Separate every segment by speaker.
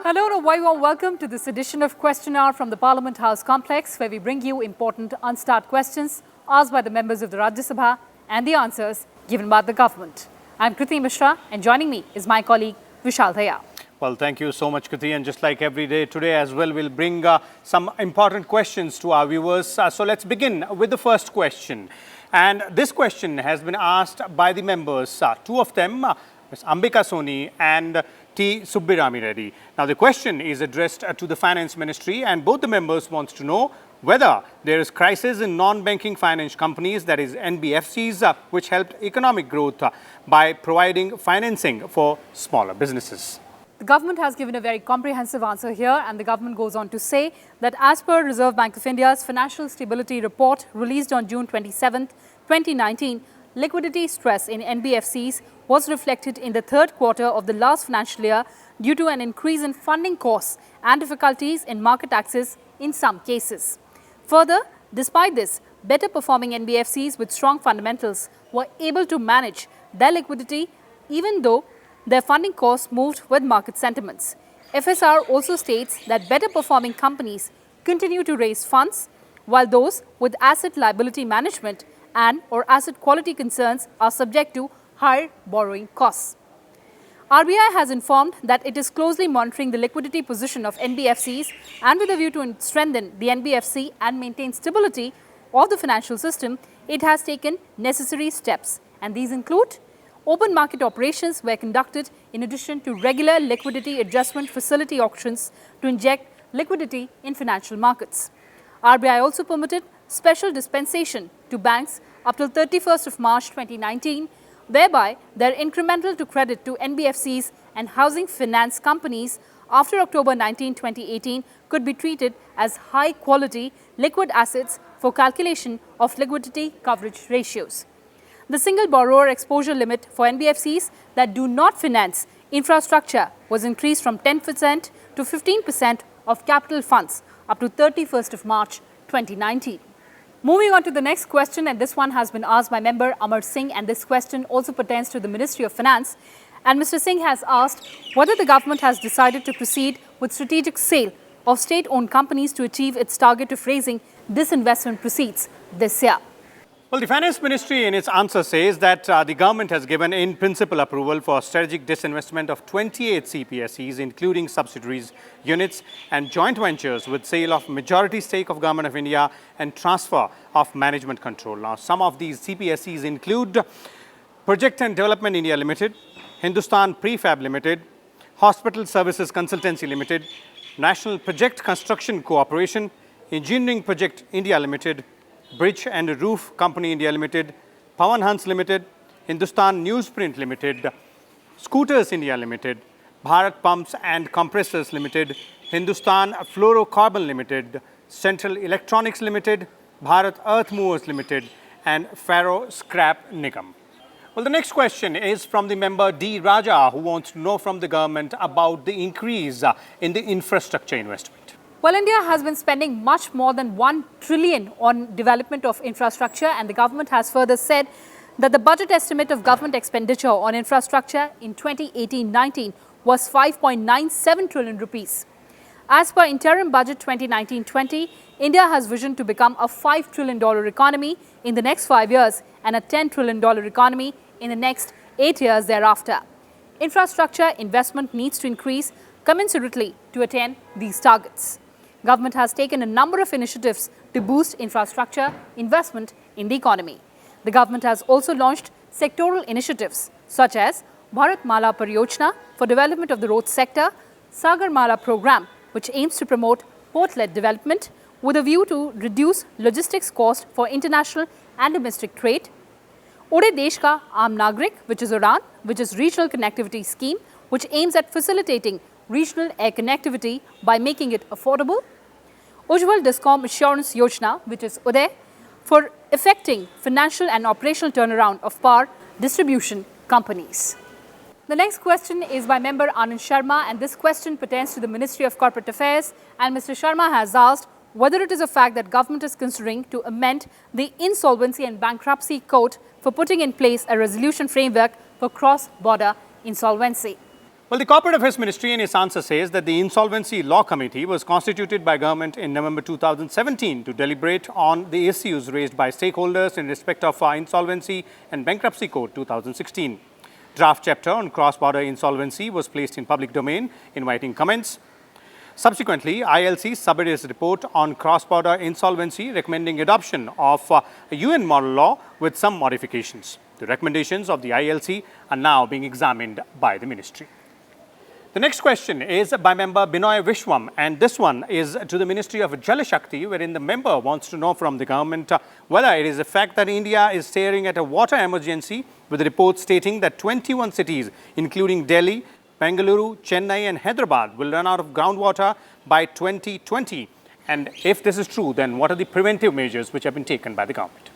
Speaker 1: Hello and a very warm welcome to this edition of Question Hour from the Parliament House complex, where we bring you important unstart questions asked by the members of the Rajya Sabha and the answers given by the government. I'm Kriti Mishra, and joining me is my colleague Vishal. Dahiya.
Speaker 2: Well, thank you so much, Kriti. And just like every day, today as well, we'll bring some important questions to our viewers. So let's begin with the first question. And this question has been asked by the members, two of them, Ms. Ambika Soni and T. Subbirami Reddy. Now, the question is addressed to the Finance Ministry, and both the members want to know whether there is crisis in non-banking finance companies, that is NBFCs, which helped economic growth by providing financing for smaller businesses.
Speaker 1: The government has given a very comprehensive answer here, and the government goes on to say that as per Reserve Bank of India's Financial Stability Report released on June 27, 2019, liquidity stress in NBFCs was reflected in the third quarter of the last financial year due to an increase in funding costs and difficulties in market access in some cases. Further, despite this, better performing NBFCs with strong fundamentals were able to manage their liquidity even though their funding costs moved with market sentiments. FSR also states that better performing companies continue to raise funds, while those with asset liability management and or asset quality concerns are subject to higher borrowing costs. RBI has informed that it is closely monitoring the liquidity position of NBFCs, and with a view to strengthen the NBFC and maintain stability of the financial system, it has taken necessary steps, and these include: open market operations were conducted in addition to regular liquidity adjustment facility auctions to inject liquidity in financial markets. RBI also permitted special dispensation to banks up till 31st of March 2019, whereby their incremental to credit to NBFCs and housing finance companies after October 19, 2018 could be treated as high-quality liquid assets for calculation of liquidity coverage ratios. The single borrower exposure limit for NBFCs that do not finance infrastructure was increased from 10% to 15% of capital funds up to 31st of March 2019. Moving on to the next question, and this one has been asked by member Amar Singh, and this question also pertains to the Ministry of Finance. And Mr. Singh has asked whether the government has decided to proceed with strategic sale of state-owned companies to achieve its target of raising disinvestment proceeds this year.
Speaker 2: Well, the Finance Ministry in its answer says that the government has given in principle approval for strategic disinvestment of 28 CPSEs, including subsidiaries, units and joint ventures, with sale of majority stake of Government of India and transfer of management control. Now, some of these CPSEs include Project and Development India Limited, Hindustan Prefab Limited, Hospital Services Consultancy Limited, National Project Construction Corporation, Engineering Project India Limited, Bridge and Roof Company India Limited, Pawan Hans Limited, Hindustan Newsprint Limited, Scooters India Limited, Bharat Pumps and Compressors Limited, Hindustan Fluorocarbon Limited, Central Electronics Limited, Bharat Earth Movers Limited, and Faro Scrap Nigam. Well, the next question is from the member D. Raja, who wants to know from the government about the increase in the infrastructure investment.
Speaker 1: Well, India has been spending much more than 1 trillion on development of infrastructure, and the government has further said that the budget estimate of government expenditure on infrastructure in 2018-19 was 5.97 trillion rupees. As per interim budget 2019-20, India has vision to become a $5 trillion economy in the next 5 years and a $10 trillion economy in the next 8 years thereafter. Infrastructure investment needs to increase commensurately to attain these targets. Government has taken a number of initiatives to boost infrastructure investment in the economy. The government has also launched sectoral initiatives such as Bharat Mala Pariyojana for development of the road sector, Sagar Mala program, which aims to promote port-led development with a view to reduce logistics cost for international and domestic trade, Ode Desh Ka Aam Nagrik, which is UDAN, which is regional connectivity scheme, which aims at facilitating regional air connectivity by making it affordable, Ujjwal Discom Assurance Yojana, which is UDAY, for effecting financial and operational turnaround of power distribution companies. The next question is by member Anand Sharma, and this question pertains to the Ministry of Corporate Affairs, and Mr. Sharma has asked whether it is a fact that government is considering to amend the Insolvency and Bankruptcy Code for putting in place a resolution framework for cross-border insolvency.
Speaker 2: Well, the Corporate Affairs Ministry in its answer says that the Insolvency Law Committee was constituted by government in November 2017 to deliberate on the issues raised by stakeholders in respect of Insolvency and Bankruptcy Code 2016. Draft chapter on cross-border insolvency was placed in public domain, inviting comments. Subsequently, ILC submitted its report on cross-border insolvency, recommending adoption of a UN model law with some modifications. The recommendations of the ILC are now being examined by the ministry. The next question is by member Binoy Vishwam, and this one is to the Ministry of Jal Shakti, wherein the member wants to know from the government whether it is a fact that India is staring at a water emergency, with reports stating that 21 cities, including Delhi, Bengaluru, Chennai and Hyderabad, will run out of groundwater by 2020. And if this is true, then what are the preventive measures which have been taken by the government?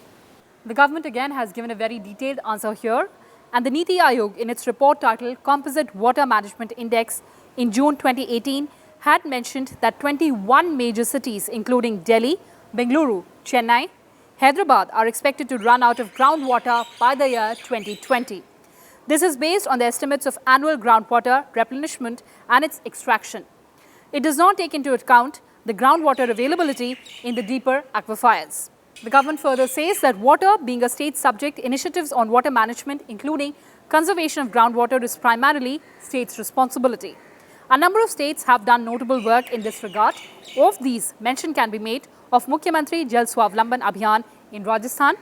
Speaker 1: The government again has given a very detailed answer here. And the Niti Aayog, in its report titled Composite Water Management Index in June 2018, had mentioned that 21 major cities, including Delhi, Bengaluru, Chennai, Hyderabad, are expected to run out of groundwater by the year 2020. This is based on the estimates of annual groundwater replenishment and its extraction. It does not take into account the groundwater availability in the deeper aquifers. The government further says that water, being a state subject, initiatives on water management, including conservation of groundwater, is primarily states' responsibility. A number of states have done notable work in this regard. Of these, mention can be made of Mukhyamantri Jal Swavlamban Abhiyan in Rajasthan,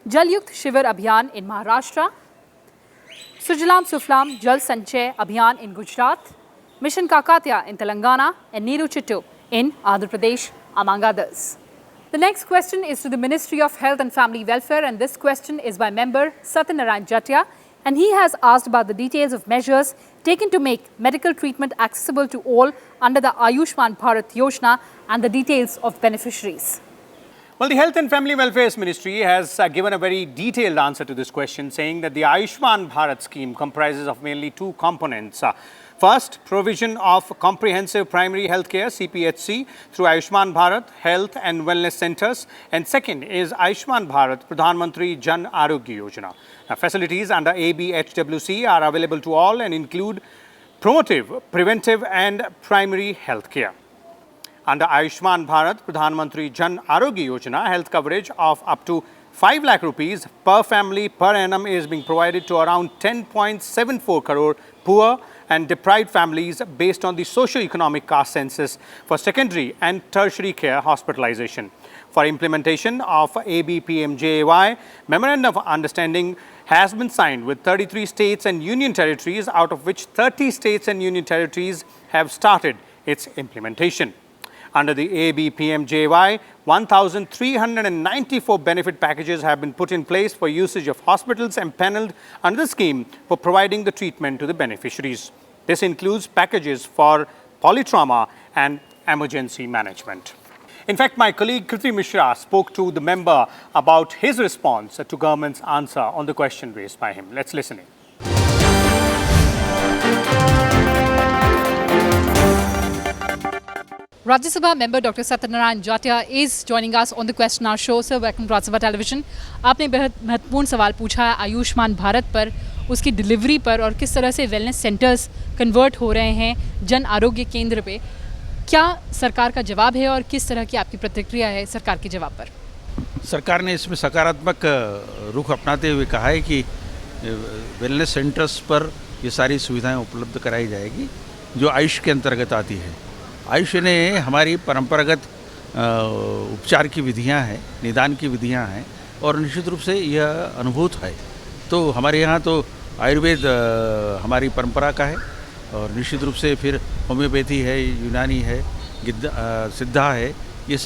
Speaker 1: Jal Yukt Shivar Abhiyan in Maharashtra, Sujalam Suflam Jal Sanchay Abhiyan in Gujarat, Mission Kakatya in Telangana, and Neeru Chittu in Andhra Pradesh, among others. The next question is to the Ministry of Health and Family Welfare, and this question is by member Satyanarayan Jatia, and he has asked about the details of measures taken to make medical treatment accessible to all under the Ayushman Bharat Yojana and the details of beneficiaries.
Speaker 2: Well, the Health and Family Welfare Ministry has given a very detailed answer to this question, saying that the Ayushman Bharat scheme comprises of mainly two components. First, provision of comprehensive primary health care (CPHC) through Ayushman Bharat Health and Wellness Centers, and second is Ayushman Bharat Pradhan Mantri Jan Arogya Yojana. Now, facilities under ABHWC are available to all and include promotive, preventive and primary health care. Under Ayushman Bharat Pradhan Mantri Jan Arogya Yojana, health coverage of up to 5 lakh rupees per family per annum is being provided to around 10.74 crore poor and deprived families based on the socio-economic caste census for secondary and tertiary care hospitalization. For implementation of ABPMJAY, Memorandum of Understanding has been signed with 33 states and union territories, out of which 30 states and union territories have started its implementation. Under the ABPMJY, 1,394 benefit packages have been put in place for usage of hospitals empaneled under the scheme for providing the treatment to the beneficiaries. This includes packages for polytrauma and emergency management. In fact, my colleague Kriti Mishra spoke to the member about his response to government's answer on the question raised by him. Let's listen in.
Speaker 1: Rajya Sabha member Dr. Satyanarayan Jatia is joining us on the Question Hour show. Sir, welcome to Rajya Sabha Television. आपने बहुत महत्वपूर्ण सवाल पूछा है आयुष्मान भारत पर, उसकी delivery पर और किस तरह से वेलनेस सेंटर्स कन्वर्ट हो रहे हैं जन आरोग्य केंद्र पे. क्या सरकार का जवाब है और किस तरह की आपकी प्रतिक्रिया है सरकार के जवाब पर?
Speaker 3: सरकार ने इसमें सकारात्मक रुख अपनाते हुए कहा है कि वेलनेस सेंटर्स पर ये सारी सुविधाएं उपलब्ध कराई जाएगी जो आयुष के अंतर्गत आती है. आयुष ने हमारी परंपरागत उपचार की विधियां हैं, निदान की विधियां हैं और निश्चित रूप से यह अनुभूत है. तो हमारे यहाँ तो आयुर्वेद हमारी परंपरा का है और निश्चित रूप से फिर होम्योपैथी है, यूनानी है, सिद्धा है. ये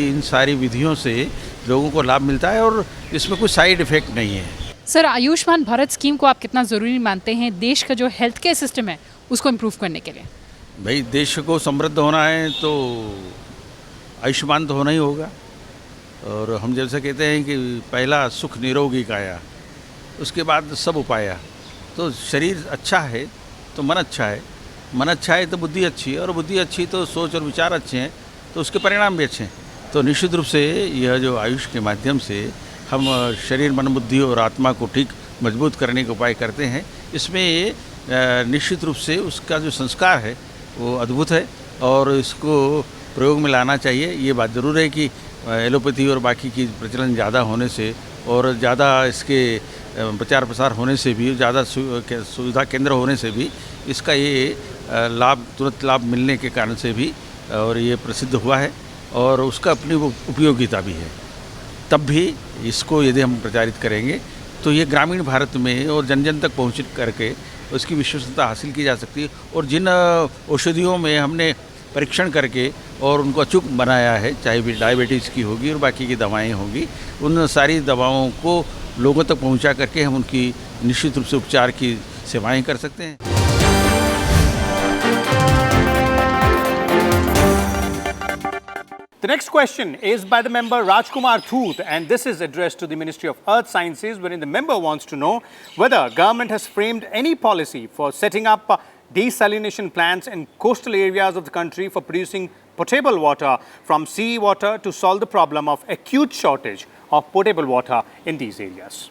Speaker 3: इन सारी विधियों से लोगों को लाभ मिलता है और इसमें कोई साइड इफ़ेक्ट नहीं है.
Speaker 1: सर, आयुष्मान भारत स्कीम को आप कितना ज़रूरी मानते हैं देश का जो हेल्थ केयर सिस्टम है उसको इम्प्रूव करने के लिए?
Speaker 3: भाई, देश को समृद्ध होना है तो आयुष्मान तो होना ही होगा. और हम जैसे कहते हैं कि पहला सुख निरोगी काया, उसके बाद सब उपाया. तो शरीर अच्छा है तो मन अच्छा है, मन अच्छा है तो बुद्धि अच्छी है और बुद्धि अच्छी तो सोच और विचार अच्छे हैं तो उसके परिणाम भी अच्छे हैं. तो निश्चित रूप से यह जो आयुष के माध्यम से हम शरीर, मन, बुद्धि और आत्मा को ठीक मजबूत करने के उपाय करते हैं। इसमें ये निश्चित रूप से उसका जो संस्कार है वो अद्भुत है और इसको प्रयोग में लाना चाहिए। ये बात ज़रूर है कि एलोपैथी और बाकी की प्रचलन ज़्यादा होने से और ज़्यादा इसके प्रचार प्रसार होने से भी, ज़्यादा सुविधा केंद्र होने से भी इसका ये लाभ, तुरंत लाभ मिलने के कारण से भी और ये प्रसिद्ध हुआ है और उसका अपनी वो उपयोगिता भी है। तब भी इसको यदि हम प्रचारित करेंगे तो ये ग्रामीण भारत में और जन जन तक पहुँच करके उसकी विश्वसनीयता हासिल की जा सकती है। और जिन औषधियों में हमने परीक्षण करके और उनको अचूक बनाया है, चाहे भी डायबिटीज़ की होगी और बाकी की दवाएं होगी, उन सारी दवाओं को लोगों तक पहुंचा करके हम उनकी निश्चित रूप से उपचार की सेवाएं कर सकते हैं।
Speaker 2: The next question is by the member Rajkumar Thoot, and this is addressed to the Ministry of Earth Sciences, wherein the member wants to know whether government has framed any policy for setting up desalination plants in coastal areas of the country for producing potable water from sea water to solve the problem of acute shortage of potable water in these areas.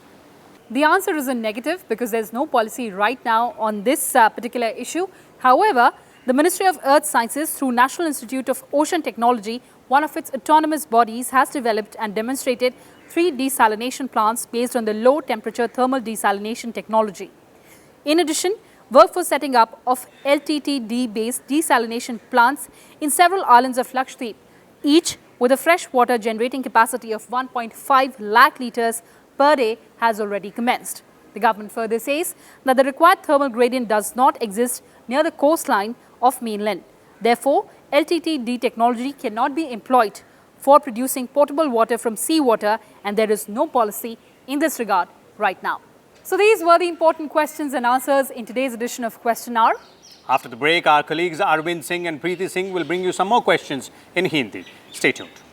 Speaker 1: The answer is a negative because there's no policy right now on this particular issue. However, the Ministry of Earth Sciences through National Institute of Ocean Technology, one of its autonomous bodies, has developed and demonstrated 3 desalination plants based on the low temperature thermal desalination technology. In addition, work for setting up of LTTD based desalination plants in several islands of Lakshadweep, each with a fresh water generating capacity of 1.5 lakh litres per day, has already commenced. The government further says that the required thermal gradient does not exist near the coastline of mainland. Therefore, LTTD technology cannot be employed for producing potable water from seawater, and there is no policy in this regard right now. So these were the important questions and answers in today's edition of Question Hour.
Speaker 2: After the break, our colleagues Arvind Singh and Kriti Singh will bring you some more questions in Hindi. Stay tuned.